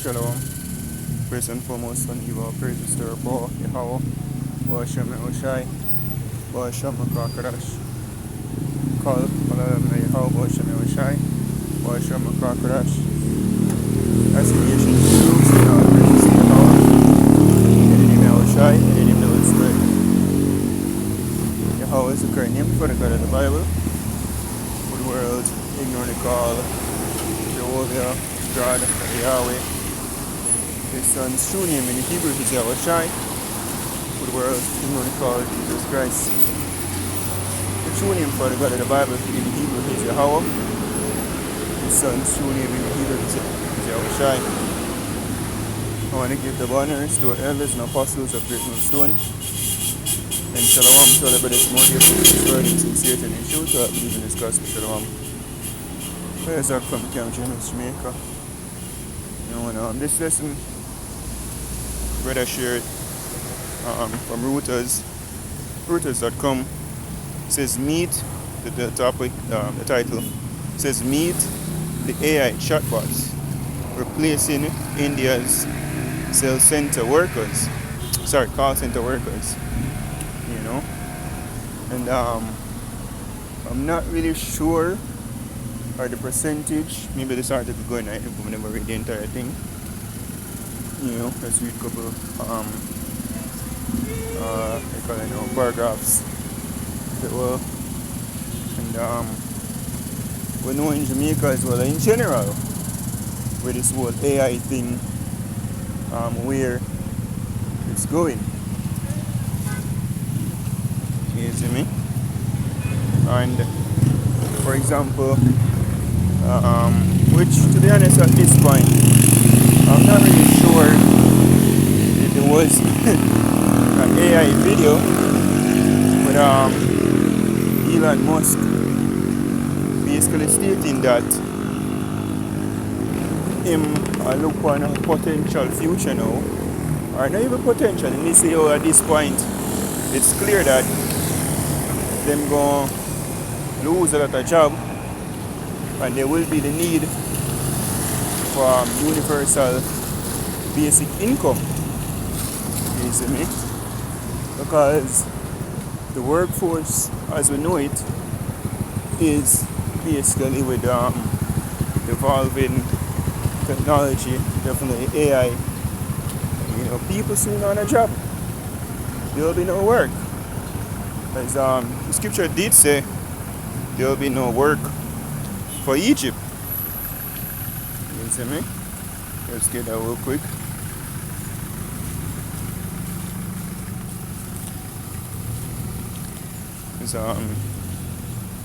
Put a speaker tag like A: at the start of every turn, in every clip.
A: Shalom. First and foremost, and give our praises to our Paul, Yahweh, Bashem Oshai, Bashem Krokadash. Call Paladam Yahweh, Bashem Oshai, Bashem Krokadash. Assignation to in our praises to Yahweh, in the name of Oshai, in the name of the Spirit. Yahweh is the correct name for the God of the Bible. For the world, ignore the call, Jehovah, God, Yahweh. His son's true name in the Hebrew is Yahushai. For the world, ignore the call Jesus Christ. The true name for the God of the Bible in the Hebrew is Yahweh. His son's true name in the Hebrew is Yahushai. I want to give the honors to our elders and apostles of Great Millstone. And shalom to all the brothers more deeply word in sincerity and in truth to believe in this gospel. Shalom. Prayers are from Camp Jamaica. This lesson, brother shared from Reuters.com, says meet the topic, the title says meet the AI chatbots replacing India's call center workers. And I'm not really sure or the percentage. Maybe this article going on, but we never read the entire thing. Let's read a couple paragraphs. And we know in Jamaica as well, in general, with this whole AI thing, where it's going. You see me? And for example, which to be honest at this point, I'm not really sure if it was an AI video with Elon Musk basically stating that him look on a potential future now, or not even potential, and they say at this point it's clear that them gonna lose a lot of job and there will be the need for universal basic income. You see me? Because the workforce as we know it is basically with evolving technology, definitely AI. People soon on a job. There will be no work. As the scripture did say, there will be no work for Egypt. You see me? Let's get that real quick.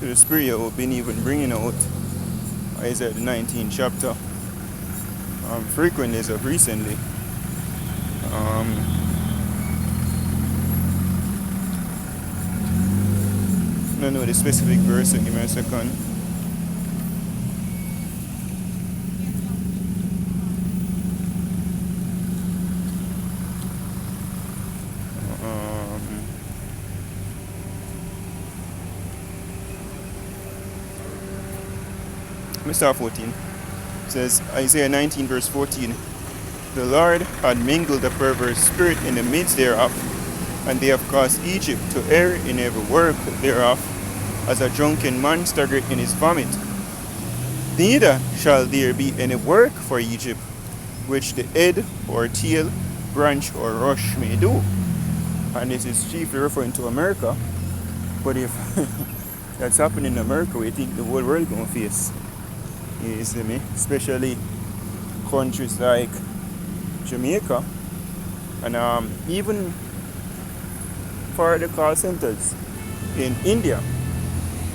A: The Spirit have been even bringing out Isaiah the 19th chapter frequently as of recently. I don't know the specific verse, so give me a second. Mr. 14 says, Isaiah 19 verse 14, the Lord had mingled a perverse spirit in the midst thereof, and they have caused Egypt to err in every work thereof, as a drunken man staggereth in his vomit. Neither shall there be any work for Egypt, which the head or tail, branch or rush may do. And this is chiefly referring to America, but if that's happening in America, we think the whole world gonna face. You see me? Especially countries like Jamaica and even for the call centers in India.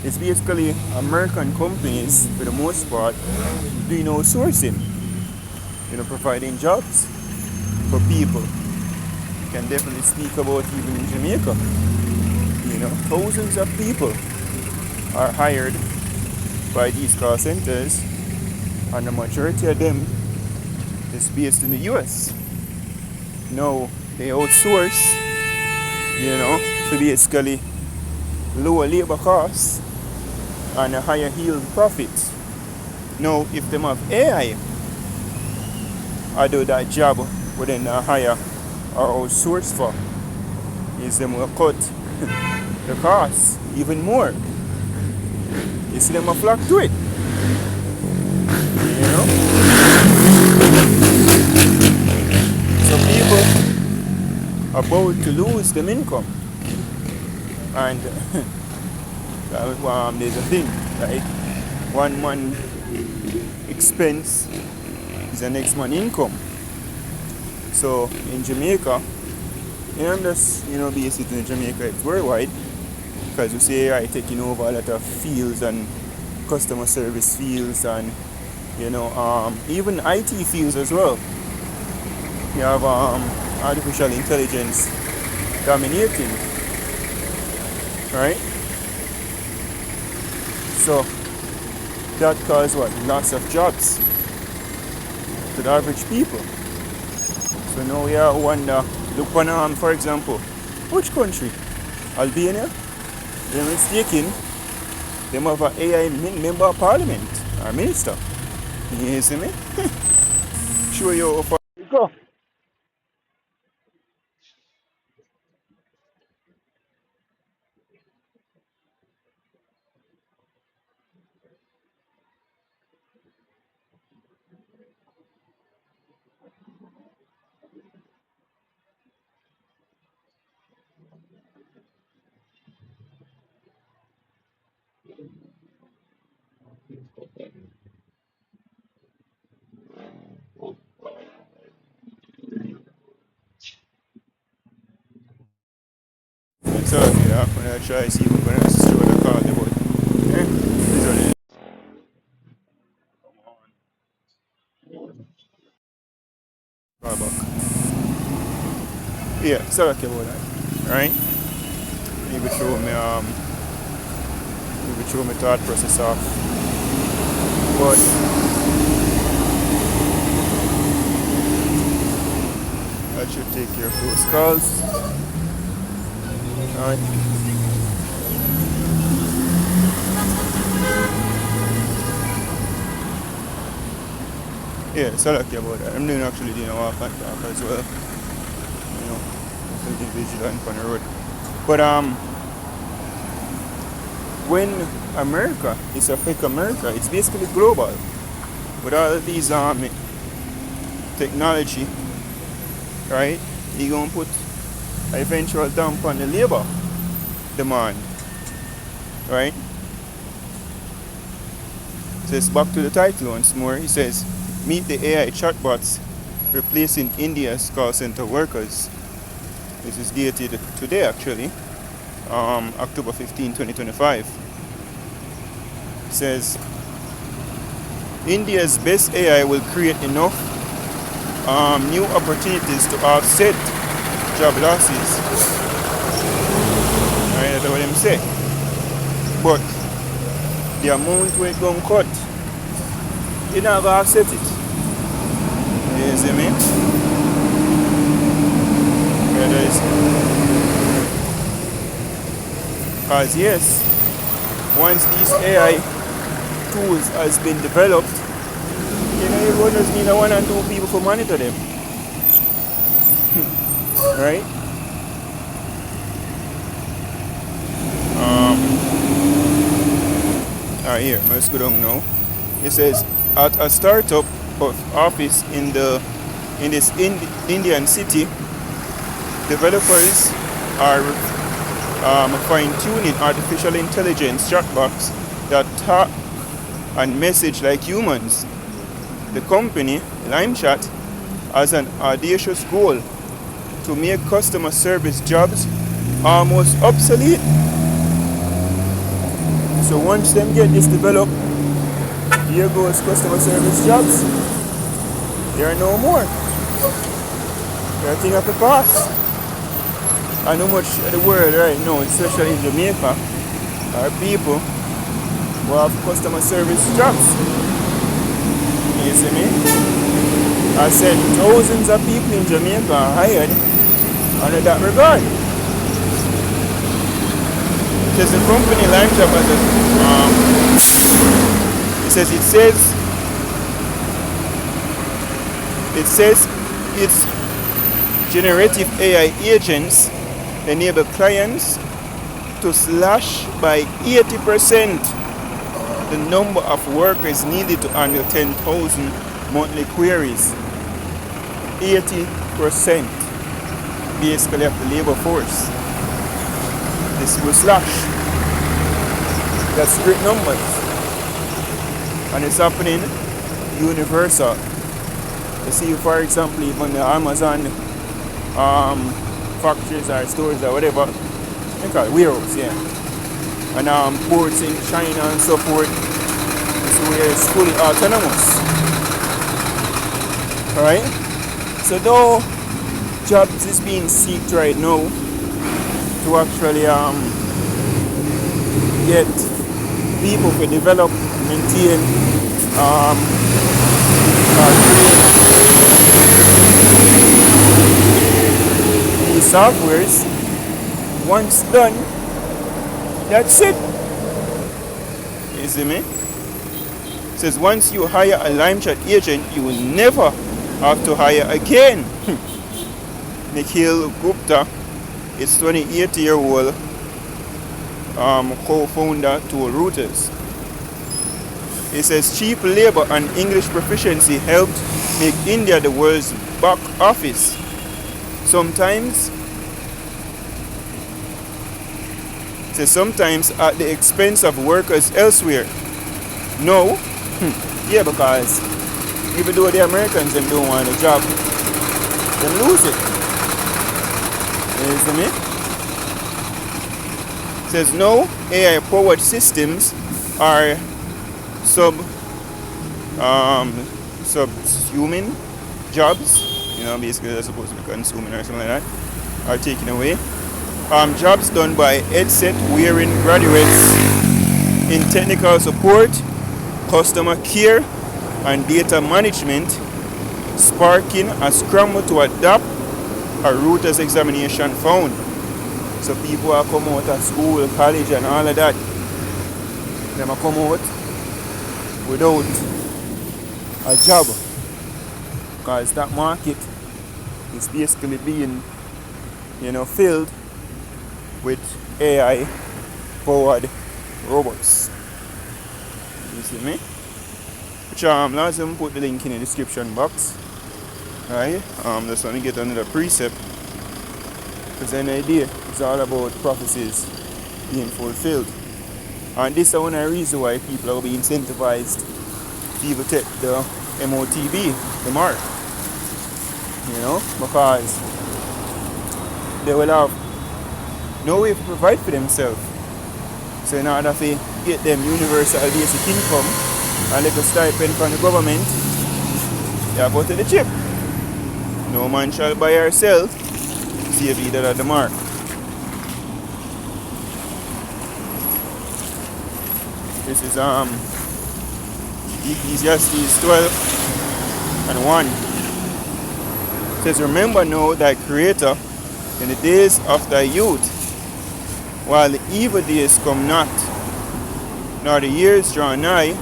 A: It's basically American companies for the most part doing outsourcing, providing jobs for people. You can definitely speak about even in Jamaica. Thousands of people are hired by these call centers, and the majority of them is based in the US. Now they outsource, to basically lower labor costs and a higher yield profits. Now if them have AI, I do that job within a hire or outsource for is them will cut the cost even more. You see them a flock to it, you know. So people about to lose them income, and there's a thing like one man expense is the next man income. So in Jamaica, I'm just basically in Jamaica, it's worldwide because you see AI taking over a lot of fields and customer service fields and even IT fields as well. You have artificial intelligence dominating, right? So that caused what? Lots of jobs to the average people. So now we are wonder, look on for example, which country? Albania? They're mistaken, they have an AI member of parliament or minister. You see me? Show you how far we go. So yeah, when I try to see if we're gonna show the card about. These are the card back. Yeah, so okay about that. Right? You could show me thought process off. But that should take care of those calls. Alright. Yeah, so lucky about that. I'm doing actually doing a walk and talk as well. Something vigilant on the road. But when America is affect America, it's basically global. With all of these technology, right? You gonna put an eventual dump on the labor demand, right? So it's back to the title once more. He says, meet the AI chatbots replacing India's call center workers. This is dated today actually, October 15, 2025. It says, India's best AI will create enough new opportunities to offset job losses. Right, that's what I'm saying. But the amount we're going to cut, you never offset it. You see me? Yeah, there is. Because yes, once these AI tools has been developed, everyone just need one and two people to monitor them. Right? Alright, here, let's go down now. It says, at a startup office in this Indian city, developers are fine-tuning artificial intelligence chatbots that talk and message like humans. The company, LimeChat, has an audacious goal to make customer service jobs almost obsolete. So once them get this developed, here goes customer service jobs. There are no more. Everything have to pass. I know much of the world right now, especially in Jamaica, are people who have customer service jobs. You see me? I said thousands of people in Jamaica are hired under that regard. Because the company LimeChat has it says It says its generative AI agents enable clients to slash by 80% the number of workers needed to handle 10,000 monthly queries. 80% basically of the labor force. This will slash. That's great numbers. And it's happening universal. You see, for example, even the Amazon factories or stores or whatever, they call it warehouse, yeah. And ports in China and so forth. This is where it's fully autonomous. Alright? So though jobs is being sought right now to actually get people to develop, maintain, these softwares. Once done, that's it. You see me? It says once you hire a Lime Chat agent, you will never have to hire again. Nikhil Gupta is 28-year-old co-founder to Reuters. It says cheap labor and English proficiency helped make India the world's back office. Sometimes at the expense of workers elsewhere. No, yeah, because even though the Americans them don't want a job, they lose it. You see me? It says no AI-powered systems are subhuman jobs. You know, basically they're supposed to be consuming or something like that, are taken away. Jobs done by headset-wearing graduates in technical support, customer care, and data management, sparking a scramble to adapt a Reuters examination found. So people are come out of school, college, and all of that. They are come out without a job, because that market is basically being, filled with AI-powered robots. You see me? Which let's put the link in the description box. Right? Just want to get another precept. Because an idea is all about prophecies being fulfilled. And this is one of the reasons why people are being incentivized to even take the MOTB, the mark. Because they will have no way to provide for themselves. So in order to get them universal basic income and like a stipend from the government, they have to the chip. No man shall buy or sell, save either at the mark. This is Ecclesiastes 12:1. It says, remember now thy Creator in the days of thy youth, while the evil days come not, nor the years draw nigh,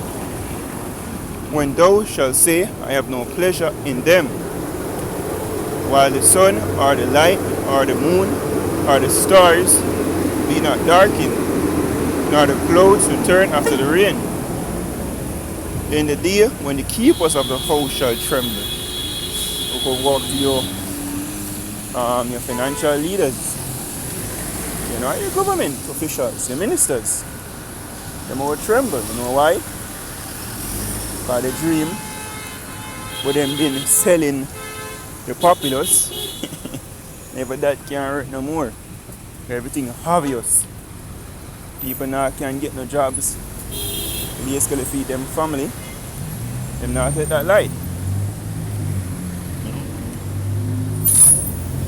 A: when thou shalt say, I have no pleasure in them, while the sun or the light or the moon or the stars be not darkened, nor the clouds return after the rain. In the day when the keepers of the house shall tremble. You can walk to your financial leaders, your government officials, your ministers. They will tremble. You know why? Because the dream with them been selling the populace, never that can hurt no more. Everything obvious. People now can get no jobs. They basically feed them family. Them not take that light.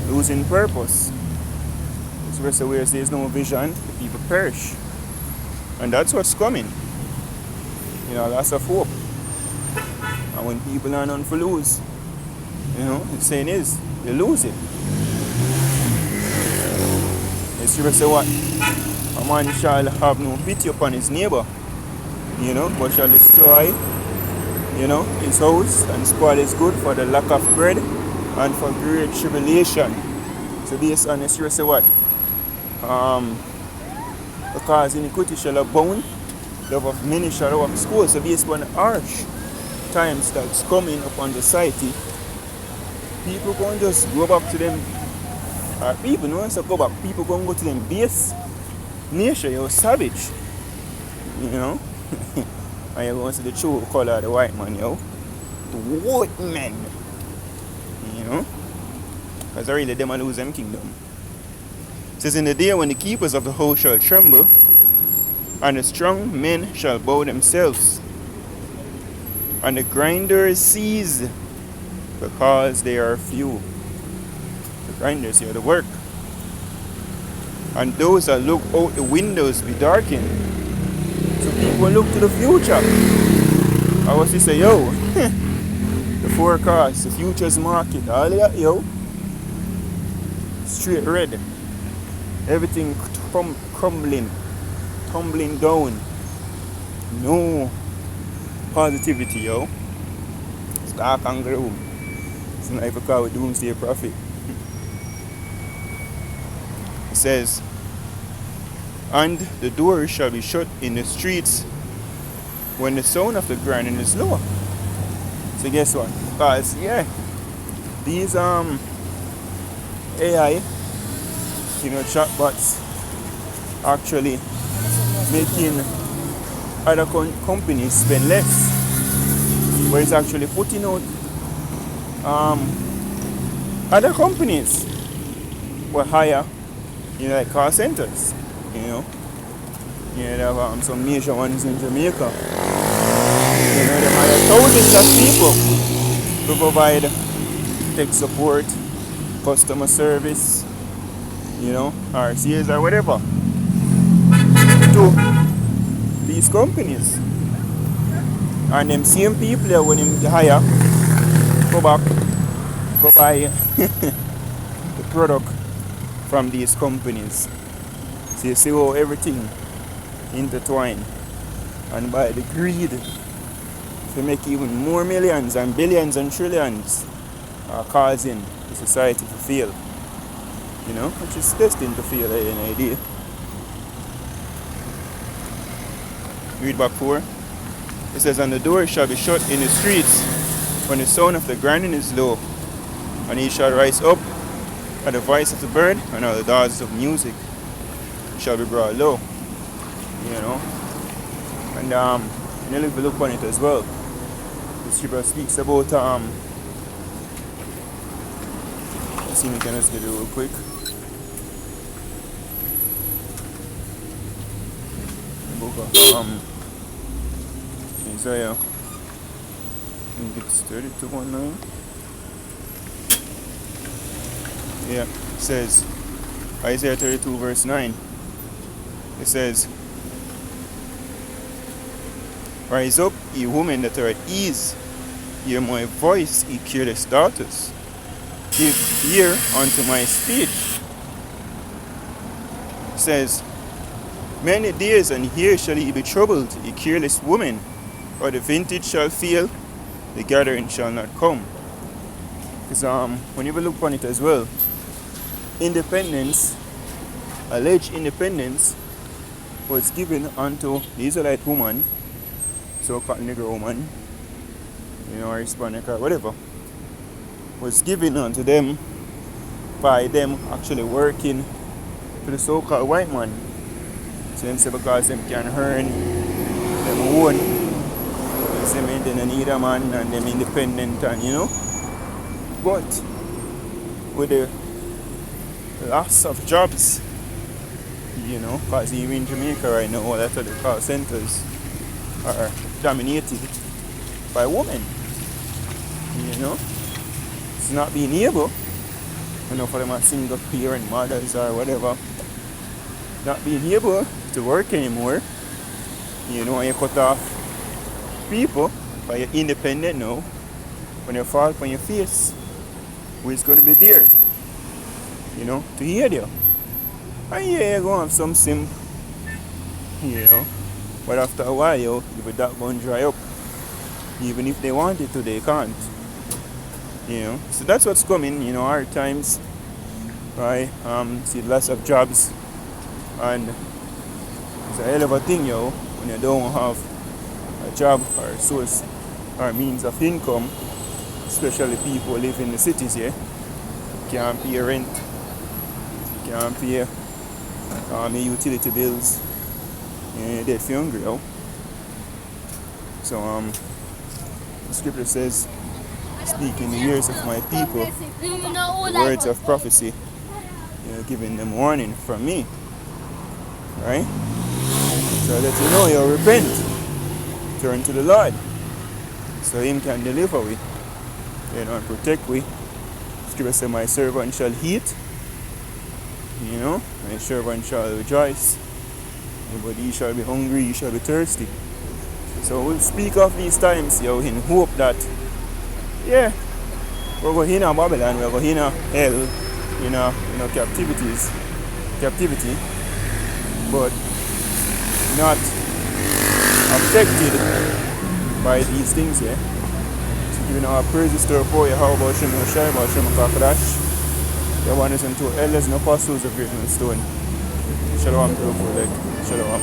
A: Losing purpose. It's rest of where there's no vision, the people perish. And that's what's coming. Lots of hope. And when people are none for lose, the saying is, you lose it. It's rest of what? A man shall have no pity upon his neighbor, but shall destroy his house and spoil his good for the lack of bread and for great tribulation. So based on this, you say what? Because iniquity shall abound, love of many shall walk school. So based on the harsh times that's coming upon the society, people going to just go back to them, or people no one's to go back, people going to go to them base nature, you're savage, you know. And you're going to see the true color of the white man, yo. The white men, you know. Because really them will lose them kingdom. It says, in the day when the keepers of the house shall tremble, and the strong men shall bow themselves, and the grinders cease, because they are few. The grinders here, the work. And those that look out the windows be darkened. So people look to the future. I was to say, yo, the forecast, the futures market, all that, yo, straight red. Everything crumbling, tumbling down. No positivity, yo. It's dark and gloom. It's not even called doomsday prophet. It says, and the doors shall be shut in the streets when the sound of the grinding is low. So guess what? Because these AI, chatbots actually making other companies spend less, but it's actually putting out other companies were higher, like call centers, they have some major ones in Jamaica. They hire thousands of people to provide tech support, customer service, or sales or whatever to these companies. And them same people that when them hire go back, go buy the product from these companies. So you see how everything intertwined, and by the greed to make even more millions and billions and trillions are causing the society to fail, which is destined to fail at any idea. Read back 4. It says, and the door shall be shut in the streets when the sound of the grinding is low, and he shall rise up at the voice of the bird, and all the doors of music shall be brought low. And if you look on it as well, the scripture speaks about let's see if we can just get it real quick. The book of Isaiah, I think it's 32:19. Yeah, it says Isaiah 32 verse 9. It says, rise up, ye women that are at ease, hear my voice, ye careless daughters. Give ear unto my speech. It says, many days and years shall ye be troubled, ye careless women, for the vintage shall fail, the gathering shall not come. Because when you look on it as well, independence, alleged independence, was given unto the Israelite woman, so-called Negro woman, or Hispanic or whatever, was given unto them by them actually working for the so-called white man. So them say because them can earn them own, they don't need a man and them independent and but with the loss of jobs, because even in Jamaica right now, all that of the call centers are dominated by women. It's not being able, for them are single parent mothers or whatever, not being able to work anymore. You cut off people, but you're independent now. When you fall on your face, who is going to be there? To hear you. And you're going to have some simp, but after a while, you that going to dry up. Even if they wanted to, they can't. So that's what's coming. Hard times, right? See lots of jobs, and it's a hell of a thing, when you don't have a job or a source or means of income, especially people live in the cities here. Can't pay rent, can't pay your utility bills, you're dead for hungry, So the scripture says, speak in the ears of my people, the words of prophecy, giving them warning from me, right? So that you repent, turn to the Lord, so Him can deliver we, and protect we. Scripture says, my servant shall eat, my servant shall rejoice, but he shall be hungry, he shall be thirsty. So we'll speak of these times, in hope that, we're going in Babylon, we're going in hell, captivity, but not affected by these things here. So giving our praises to our poor Yahweh Shem Hoshai, Shem Kakadash, the one is unto elders and apostles of great stone. Shalom to the full leg. Shalom.